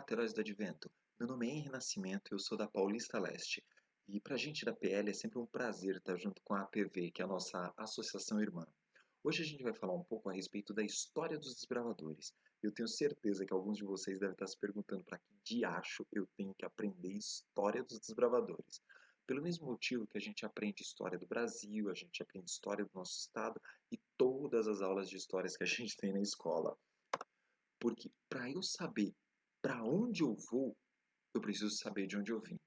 Contato Heróis do Advento. Meu nome é Henry Nascimento, eu sou da Paulista Leste. E para a gente da PL é sempre um prazer estar junto com a APV, que é a nossa associação irmã. Hoje a gente vai falar um pouco a respeito da história dos desbravadores. Eu tenho certeza que alguns de vocês devem estar se perguntando para que diacho eu tenho que aprender história dos desbravadores. Pelo mesmo motivo que a gente aprende história do Brasil, a gente aprende história do nosso estado e todas as aulas de histórias que a gente tem na escola. Porque para eu saber para onde eu vou, eu preciso saber de onde eu vim.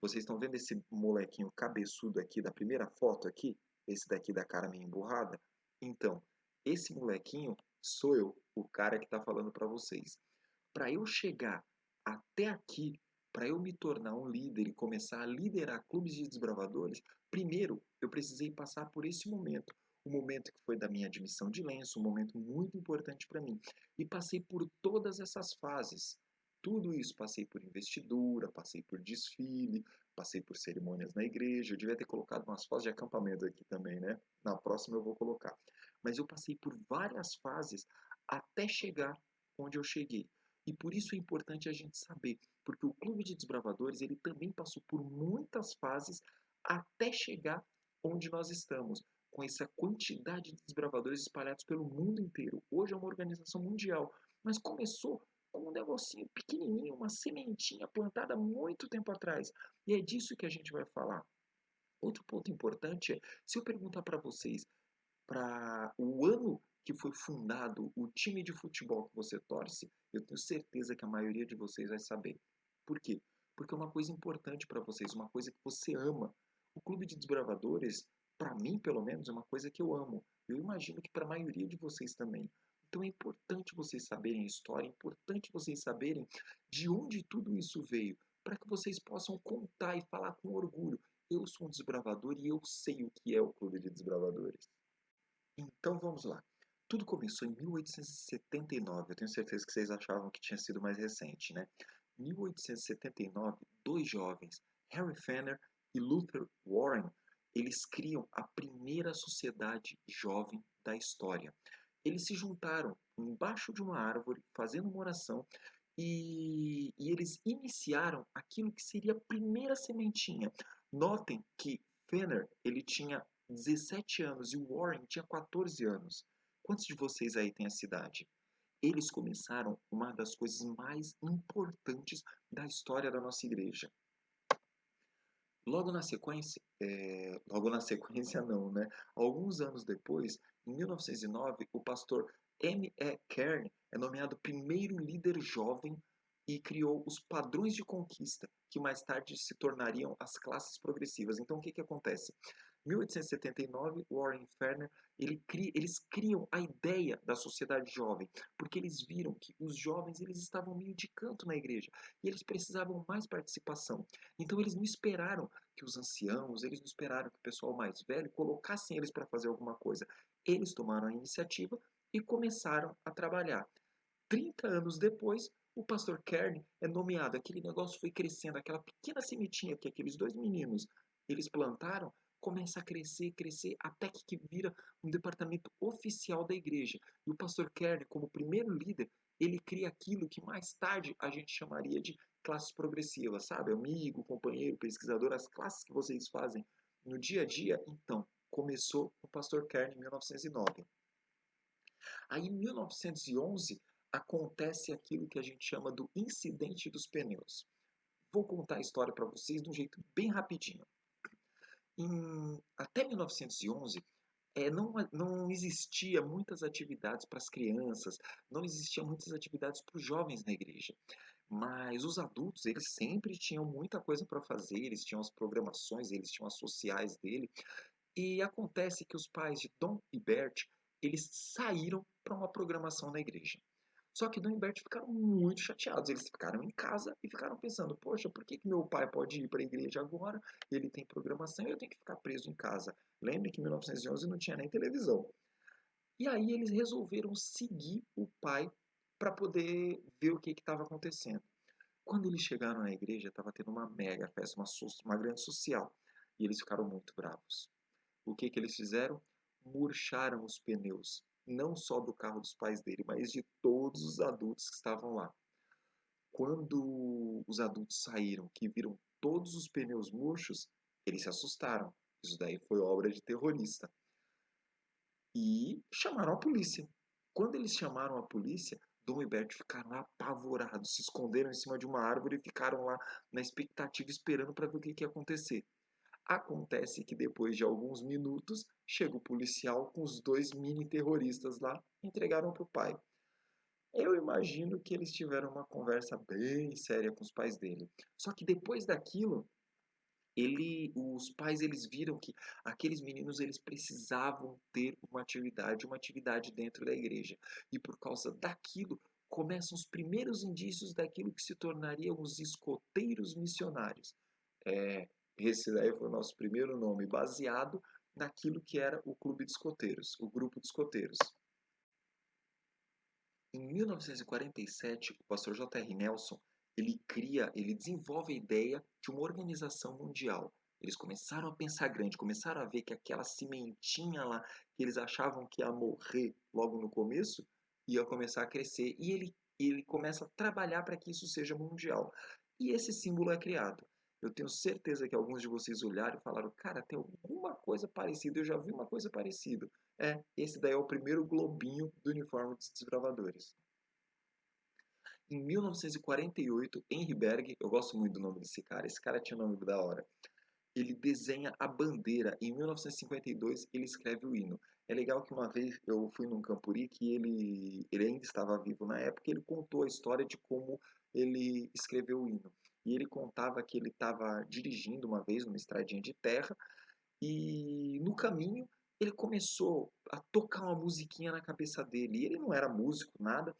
Vocês estão vendo esse molequinho cabeçudo aqui da primeira foto aqui? Esse daqui da cara meio emburrada? Então, esse molequinho sou eu, o cara que está falando para vocês. Para eu chegar até aqui, para eu me tornar um líder e começar a liderar clubes de desbravadores, primeiro eu precisei passar por esse momento. O momento que foi da minha admissão de lenço, um momento muito importante para mim. E passei por todas essas fases. Tudo isso, passei por investidura, passei por desfile, passei por cerimônias na igreja. Eu devia ter colocado umas fotos de acampamento aqui também, né? Na próxima eu vou colocar. Mas eu passei por várias fases até chegar onde eu cheguei. E por isso é importante a gente saber, porque o Clube de Desbravadores ele também passou por muitas fases até chegar onde nós estamos, com essa quantidade de desbravadores espalhados pelo mundo inteiro. Hoje é uma organização mundial, mas começou com um negocinho pequenininho, uma sementinha plantada há muito tempo atrás. E é disso que a gente vai falar. Outro ponto importante é, se eu perguntar para vocês, para o ano que foi fundado o time de futebol que você torce, eu tenho certeza que a maioria de vocês vai saber. Por quê? Porque é uma coisa importante para vocês, uma coisa que você ama. O Clube de Desbravadores, para mim pelo menos, é uma coisa que eu amo. Eu imagino que para a maioria de vocês também. Então é importante vocês saberem a história, é importante vocês saberem de onde tudo isso veio, para que vocês possam contar e falar com orgulho. Eu sou um desbravador e eu sei o que é o Clube de Desbravadores. Então vamos lá. Tudo começou em 1879. Eu tenho certeza que vocês achavam que tinha sido mais recente, né? Em 1879, dois jovens, Harry Fenner e Luther Warren, eles criam a primeira sociedade jovem da história. Eles se juntaram embaixo de uma árvore, fazendo uma oração, e eles iniciaram aquilo que seria a primeira sementinha. Notem que Fenner ele tinha 17 anos e o Warren tinha 14 anos. Quantos de vocês aí têm essa idade? Eles começaram uma das coisas mais importantes da história da nossa igreja. Logo na sequência não, né? Alguns anos depois, em 1909, o pastor M. E. Kern é nomeado primeiro líder jovem e criou os padrões de conquista, que mais tarde se tornariam as classes progressivas. Então, o que acontece? Em 1879, Warren e Ferner eles criam a ideia da sociedade jovem, porque eles viram que os jovens eles estavam meio de canto na igreja e eles precisavam mais participação. Então, eles não esperaram que os anciãos, eles não esperaram que o pessoal mais velho colocassem eles para fazer alguma coisa. Eles tomaram a iniciativa e começaram a trabalhar. 30 anos depois, o pastor Kern é nomeado. Aquele negócio foi crescendo, aquela pequena sementinha que aqueles dois meninos eles plantaram, começa a crescer, crescer, até que vira um departamento oficial da igreja. E o pastor Kern, como primeiro líder, ele cria aquilo que mais tarde a gente chamaria de classes progressivas, sabe? Amigo, companheiro, pesquisador, as classes que vocês fazem no dia a dia. Então, começou o pastor Kern em 1909. Aí, em 1911, acontece aquilo que a gente chama do incidente dos pneus. Vou contar a história para vocês de um jeito bem rapidinho. Até 1911, não existia muitas atividades para as crianças, não existiam muitas atividades para os jovens na igreja. Mas os adultos, eles sempre tinham muita coisa para fazer, eles tinham as programações, eles tinham as sociais dele. E acontece que os pais de Dom e Bert, eles saíram para uma programação na igreja. Só que Dom e Bert ficaram muito chateados. Eles ficaram em casa e ficaram pensando: poxa, por que meu pai pode ir para a igreja agora? Ele tem programação e eu tenho que ficar preso em casa. Lembre que em 1911 não tinha nem televisão. E aí eles resolveram seguir o pai para poder ver o que estava acontecendo. Quando eles chegaram na igreja, estava tendo uma mega festa, uma grande social. E eles ficaram muito bravos. O que eles fizeram? Murcharam os pneus, não só do carro dos pais dele, mas de todos os adultos que estavam lá. Quando os adultos saíram, que viram todos os pneus murchos, eles se assustaram. Isso daí foi obra de terrorista. E chamaram a polícia. Quando eles chamaram a polícia, Dom e Bert ficaram apavorados, se esconderam em cima de uma árvore e ficaram lá na expectativa, esperando para ver o que ia acontecer. Acontece que depois de alguns minutos, chega o policial com os dois mini terroristas lá, e entregaram para o pai. Eu imagino que eles tiveram uma conversa bem séria com os pais dele. Só que depois daquilo, os pais eles viram que aqueles meninos eles precisavam ter uma atividade dentro da igreja. E por causa daquilo, começam os primeiros indícios daquilo que se tornariam os escoteiros missionários. É, esse daí foi o nosso primeiro nome, baseado naquilo que era o clube de escoteiros, o grupo de escoteiros. Em 1947, o pastor J.R. Nelson, ele desenvolve a ideia de uma organização mundial. Eles começaram a pensar grande, começaram a ver que aquela sementinha lá, que eles achavam que ia morrer logo no começo, ia começar a crescer. E ele começa a trabalhar para que isso seja mundial. E esse símbolo é criado. Eu tenho certeza que alguns de vocês olharam e falaram, cara, tem alguma coisa parecida, eu já vi uma coisa parecida. Esse daí é o primeiro globinho do uniforme dos desbravadores. Em 1948, Henry Berg, eu gosto muito do nome desse cara, esse cara tinha um nome da hora. Ele desenha a bandeira. Em 1952, ele escreve o hino. É legal que uma vez eu fui num Campuri que ele ainda estava vivo na época, e ele contou a história de como ele escreveu o hino. E ele contava que ele estava dirigindo uma vez numa estradinha de terra e no caminho ele começou a tocar uma musiquinha na cabeça dele. E ele não era músico, nada,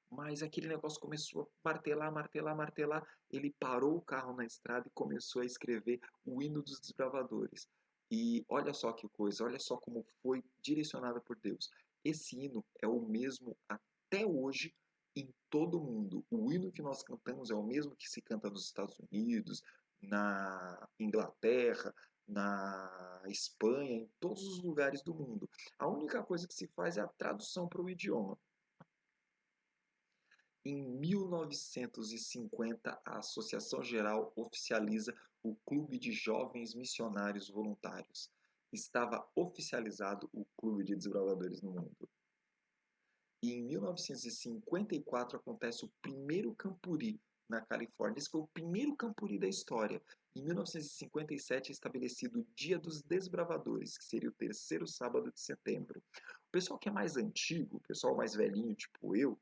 mas aquele negócio começou a martelar, martelar, martelar. Ele parou o carro na estrada e começou a escrever o hino dos desbravadores. E olha só que coisa, olha só como foi direcionada por Deus. Esse hino é o mesmo até hoje em todo o mundo. O hino que nós cantamos é o mesmo que se canta nos Estados Unidos, na Inglaterra, na Espanha, em todos os lugares do mundo. A única coisa que se faz é a tradução para o idioma. Em 1950, a Associação Geral oficializa o Clube de Jovens Missionários Voluntários. Estava oficializado o Clube de Desbravadores no mundo. E em 1954 acontece o primeiro Campuri na Califórnia. Esse foi o primeiro Campuri da história. Em 1957 é estabelecido o Dia dos Desbravadores, que seria o terceiro sábado de setembro. O pessoal que é mais antigo, o pessoal mais velhinho, tipo eu,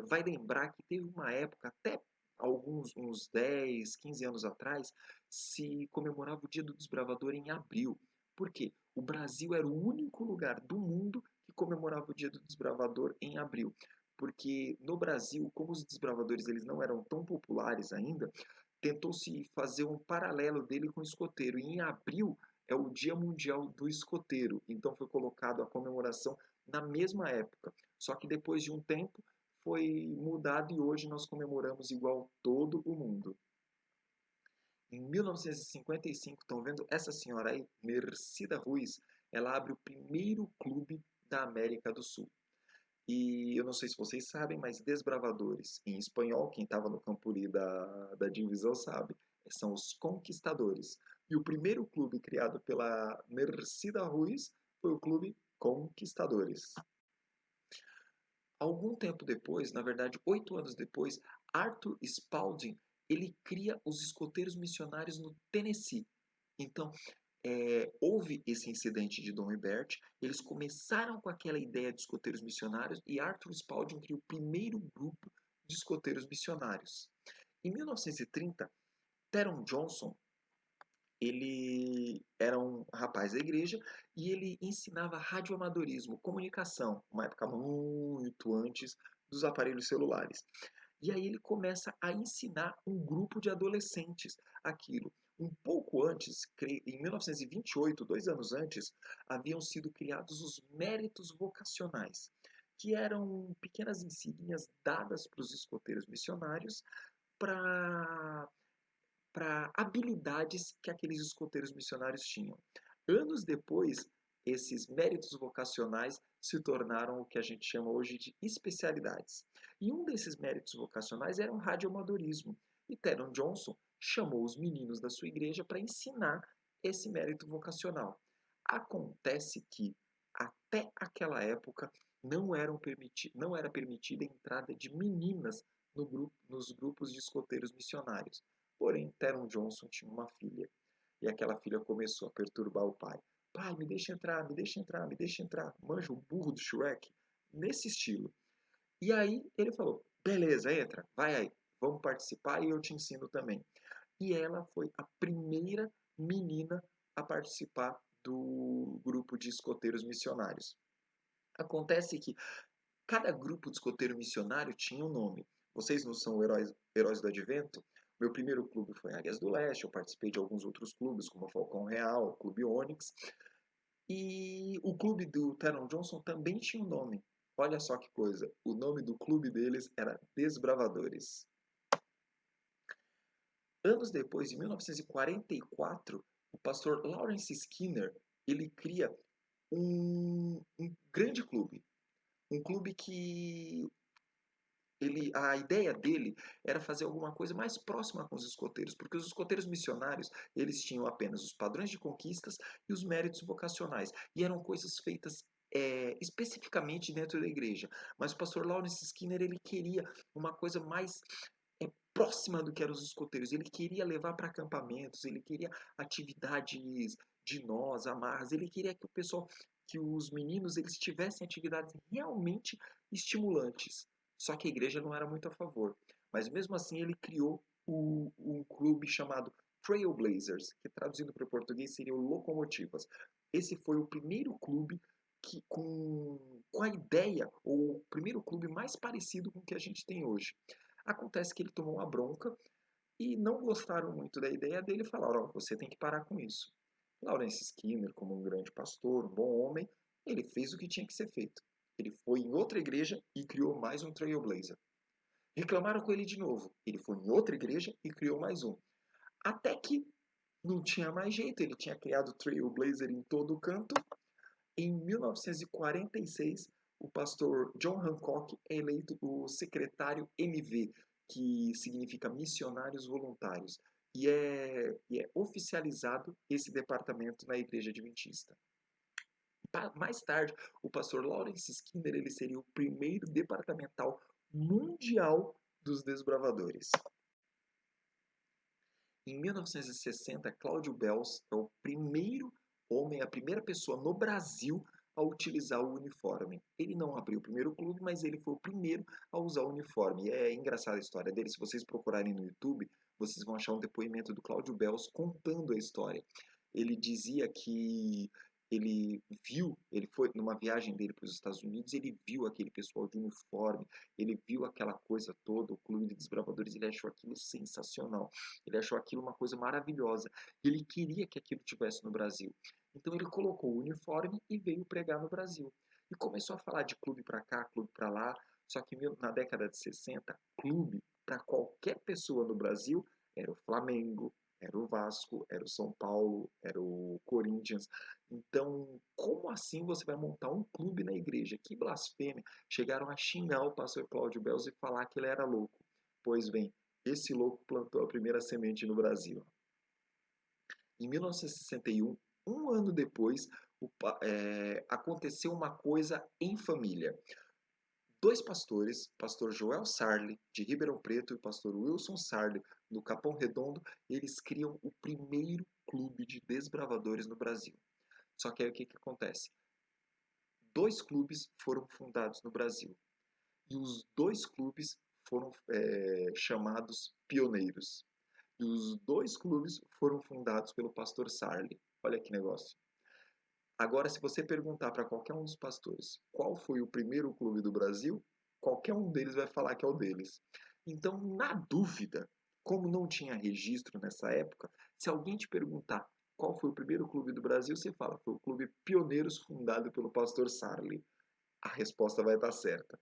vai lembrar que teve uma época, até uns 10, 15 anos atrás, se comemorava o Dia do Desbravador em abril. Por quê? O Brasil era o único lugar do mundo que comemorava o Dia do Desbravador em abril. Porque no Brasil, como os desbravadores eles não eram tão populares ainda, tentou-se fazer um paralelo dele com o escoteiro. E em abril é o Dia Mundial do Escoteiro. Então foi colocado a comemoração na mesma época. Só que depois de um tempo foi mudado e hoje nós comemoramos igual todo o mundo. Em 1955, estão vendo essa senhora aí, Mercida Ruiz, ela abre o primeiro clube da América do Sul. E eu não sei se vocês sabem, mas desbravadores, em espanhol, quem estava no Campuri da divisão sabe, são os conquistadores. E o primeiro clube criado pela Mercida Ruiz foi o Clube Conquistadores. Algum tempo depois, na verdade 8 anos depois, Arthur Spalding ele cria os escoteiros missionários no Tennessee. Então, houve esse incidente de Dom e Bert, eles começaram com aquela ideia de escoteiros missionários e Arthur Spalding criou o primeiro grupo de escoteiros missionários. Em 1930, Theron Johnson ele era um rapaz da igreja e ele ensinava radioamadorismo, comunicação, uma época muito antes dos aparelhos celulares. E aí ele começa a ensinar um grupo de adolescentes aquilo. Um pouco antes, em 1928, 2 anos antes, haviam sido criados os méritos vocacionais, que eram pequenas insígnias dadas para os escoteiros missionários para habilidades que aqueles escoteiros missionários tinham. Anos depois, esses méritos vocacionais se tornaram o que a gente chama hoje de especialidades. E um desses méritos vocacionais era o radioamadorismo. E Teron Johnson chamou os meninos da sua igreja para ensinar esse mérito vocacional. Acontece que, até aquela época, não era permitida a entrada de meninas nos grupos de escoteiros missionários. Porém, Teron Johnson tinha uma filha. E aquela filha começou a perturbar o pai. Pai, me deixa entrar, me deixa entrar, me deixa entrar. Manja o burro do Shrek. Nesse estilo. E aí ele falou, beleza, entra, vai aí. Vamos participar e eu te ensino também. E ela foi a primeira menina a participar do grupo de escoteiros missionários. Acontece que cada grupo de escoteiro missionário tinha um nome. Vocês não são heróis do Advento? Meu primeiro clube foi Águias do Leste, eu participei de alguns outros clubes, como o Falcão Real, o Clube Onyx. E o clube do Teron Johnson também tinha um nome. Olha só que coisa, o nome do clube deles era Desbravadores. Anos depois, em 1944, o pastor Lawrence Skinner, ele cria um grande clube. Um clube que a ideia dele era fazer alguma coisa mais próxima com os escoteiros, porque os escoteiros missionários, eles tinham apenas os padrões de conquistas e os méritos vocacionais, e eram coisas feitas especificamente dentro da igreja. Mas o pastor Lawrence Skinner, ele queria uma coisa mais próxima do que eram os escoteiros. Ele queria levar para acampamentos, ele queria atividades de nós, amarras, ele queria que o pessoal, que os meninos, eles tivessem atividades realmente estimulantes. Só que a igreja não era muito a favor. Mas mesmo assim ele criou um clube chamado Trailblazers, que traduzindo para o português seria o Locomotivas. Esse foi o primeiro clube que, com a ideia, ou o primeiro clube mais parecido com o que a gente tem hoje. Acontece que ele tomou uma bronca e não gostaram muito da ideia dele e falaram: oh, você tem que parar com isso. Lawrence Skinner, como um grande pastor, um bom homem, ele fez o que tinha que ser feito. Ele foi em outra igreja e criou mais um Trailblazer. Reclamaram com ele de novo. Ele foi em outra igreja e criou mais um. Até que não tinha mais jeito, ele tinha criado Trailblazer em todo o canto. Em 1946, o pastor John Hancock é eleito o secretário MV, que significa Missionários Voluntários, e é oficializado esse departamento na Igreja Adventista. Mais tarde, o pastor Lawrence Skinner ele seria o primeiro departamental mundial dos desbravadores. Em 1960, Cláudio Bells é o primeiro homem, a primeira pessoa no Brasil a utilizar o uniforme. Ele não abriu o primeiro clube, mas ele foi o primeiro a usar o uniforme. E é engraçada a história dele. Se vocês procurarem no YouTube, vocês vão achar um depoimento do Cláudio Bells contando a história. Ele dizia que ele foi numa viagem dele para os Estados Unidos, ele viu aquele pessoal de uniforme, ele viu aquela coisa toda, o Clube de Desbravadores, ele achou aquilo sensacional. Ele achou aquilo uma coisa maravilhosa. Ele queria que aquilo tivesse no Brasil. Então ele colocou o uniforme e veio pregar no Brasil. E começou a falar de clube para cá, clube para lá. Só que na década de 60, clube para qualquer pessoa no Brasil era o Flamengo, era o Vasco, era o São Paulo, era o Corinthians. Então, como assim você vai montar um clube na igreja? Que blasfêmia! Chegaram a xingar o pastor Cláudio Belz e falar que ele era louco. Pois bem, esse louco plantou a primeira semente no Brasil. Em 1961, um ano depois, aconteceu uma coisa em família. Dois pastores, pastor Joel Sarli, de Ribeirão Preto, e o pastor Wilson Sarli, do Capão Redondo, eles criam o primeiro clube de desbravadores no Brasil. Só que aí o que acontece? Dois clubes foram fundados no Brasil. E os dois clubes foram chamados pioneiros. E os dois clubes foram fundados pelo pastor Sarli. Olha que negócio. Agora, se você perguntar para qualquer um dos pastores qual foi o primeiro clube do Brasil, qualquer um deles vai falar que é o deles. Então, na dúvida, como não tinha registro nessa época, se alguém te perguntar qual foi o primeiro clube do Brasil, você fala, foi o Clube Pioneiros fundado pelo pastor Sarli. A resposta vai estar certa.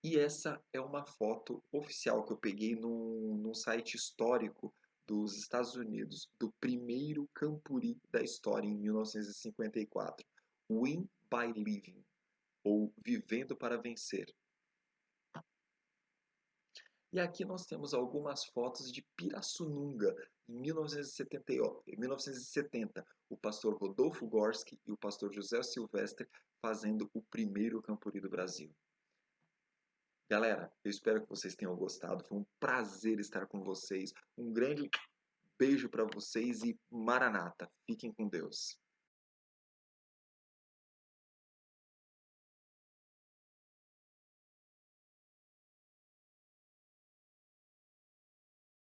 E essa é uma foto oficial que eu peguei num site histórico dos Estados Unidos do primeiro Campuri da história em 1954, Win by Living, ou Vivendo para Vencer. E aqui nós temos algumas fotos de Pirassununga, em 1970, o pastor Rodolfo Gorski e o pastor José Silvestre fazendo o primeiro Campuri do Brasil. Galera, eu espero que vocês tenham gostado, foi um prazer estar com vocês, um grande beijo para vocês e Maranata, fiquem com Deus.